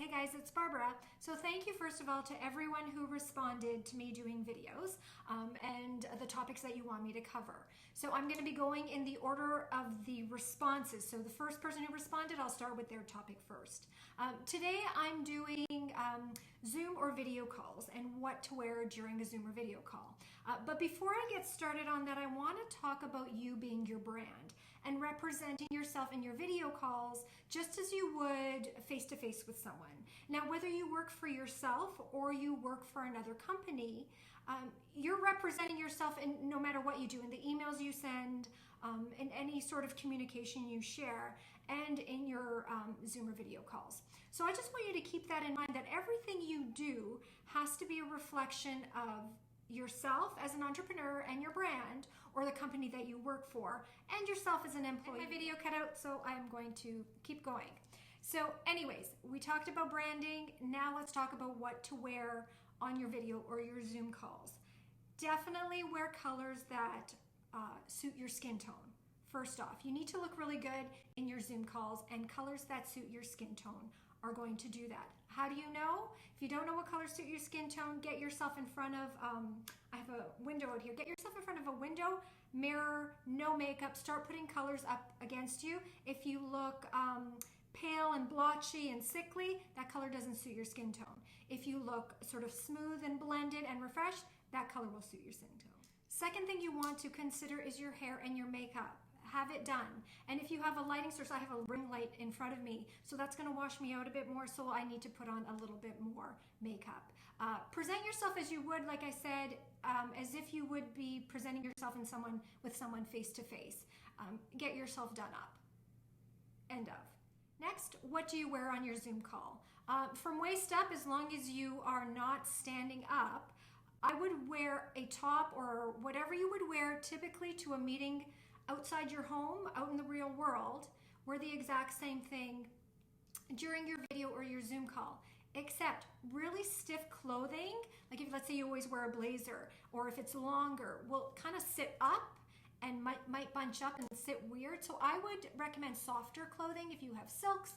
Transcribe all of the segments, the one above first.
Hey guys, it's Barbara. So thank you first of all to everyone who responded to me doing videos and the topics that you want me to cover. So I'm going to be going in the order of the responses. So the first person who responded, I'll start with their topic first. Today I'm doing Zoom or video calls and what to wear during a Zoom or video call. But before I get started on that, I want to talk about you being your brand and representing yourself in your video calls just as you would face-to-face with someone. Now, whether you work for yourself or you work for another company, you're representing yourself in no matter what you do, in the emails you send, in any sort of communication you share, and in your Zoom or video calls. So I just want you to keep that in mind, that everything you do has to be a reflection of yourself as an entrepreneur and your brand, or the company that you work for, and yourself as an employee. My video cut out, so I'm going to keep going. So anyways, we talked about branding. Now let's talk about what to wear on your video or your Zoom calls. Definitely wear colors that suit your skin tone. First off, you need to look really good in your Zoom calls, and colors that suit your skin tone are going to do that. How do you know? If you don't know what colors suit your skin tone, get yourself in front of, I have a window out here, get yourself in front of a window, mirror, no makeup, start putting colors up against you. If you look pale and blotchy and sickly, that color doesn't suit your skin tone. If you look sort of smooth and blended and refreshed, that color will suit your skin tone. Second thing you want to consider is your hair and your makeup. Have it done. And if you have a lighting source, I have a ring light in front of me, so that's going to wash me out a bit more, so I need to put on a little bit more makeup. Present yourself as you would, like I said, as if you would be presenting yourself with someone face to face. Get yourself done up. End of. Next, what do you wear on your Zoom call? From waist up, as long as you are not standing up, I would wear a top or whatever you would wear typically to a meeting outside your home, out in the real world. Wear the exact same thing during your video or your Zoom call, except really stiff clothing, like if let's say you always wear a blazer, or if it's longer, will kind of sit up and might bunch up and sit weird. So I would recommend softer clothing if you have silks,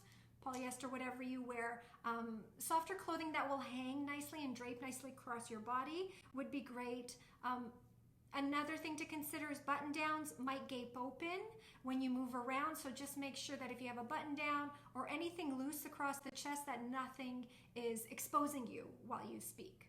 polyester, whatever you wear. Softer clothing that will hang nicely and drape nicely across your body would be great. Another thing to consider is button downs might gape open when you move around, so just make sure that if you have a button down or anything loose across the chest, that nothing is exposing you while you speak.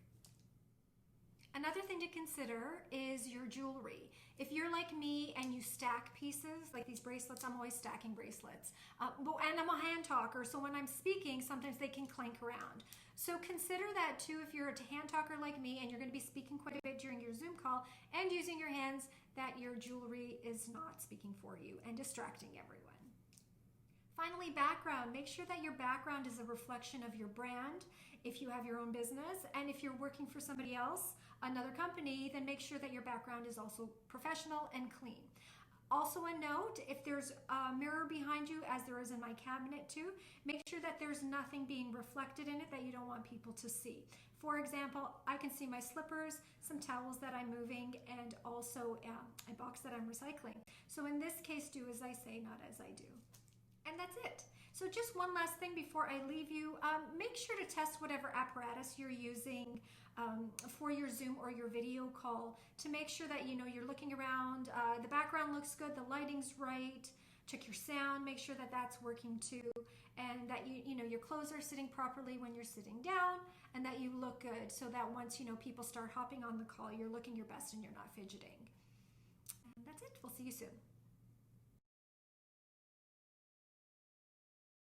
Another thing to consider is your jewelry. If you're like me and you stack pieces, like these bracelets, I'm always stacking bracelets. And I'm a hand talker, so when I'm speaking, sometimes they can clank around. So consider that too if you're a hand talker like me and you're going to be speaking quite a bit during your Zoom call and using your hands, that your jewelry is not speaking for you and distracting everyone. Finally, background. Make sure that your background is a reflection of your brand if you have your own business, and if you're working for somebody else, another company, then make sure that your background is also professional and clean. Also a note, if there's a mirror behind you, as there is in my cabinet too, make sure that there's nothing being reflected in it that you don't want people to see. For example, I can see my slippers, some towels that I'm moving, and also a box that I'm recycling. So in this case, do as I say, not as I do. And that's it. So just one last thing before I leave you, make sure to test whatever apparatus you're using for your Zoom or your video call to make sure that you're looking around, the background looks good, the lighting's right, check your sound, make sure that that's working too, and that your clothes are sitting properly when you're sitting down, and that you look good, so that once people start hopping on the call, you're looking your best and you're not fidgeting. And that's it. We'll see you soon.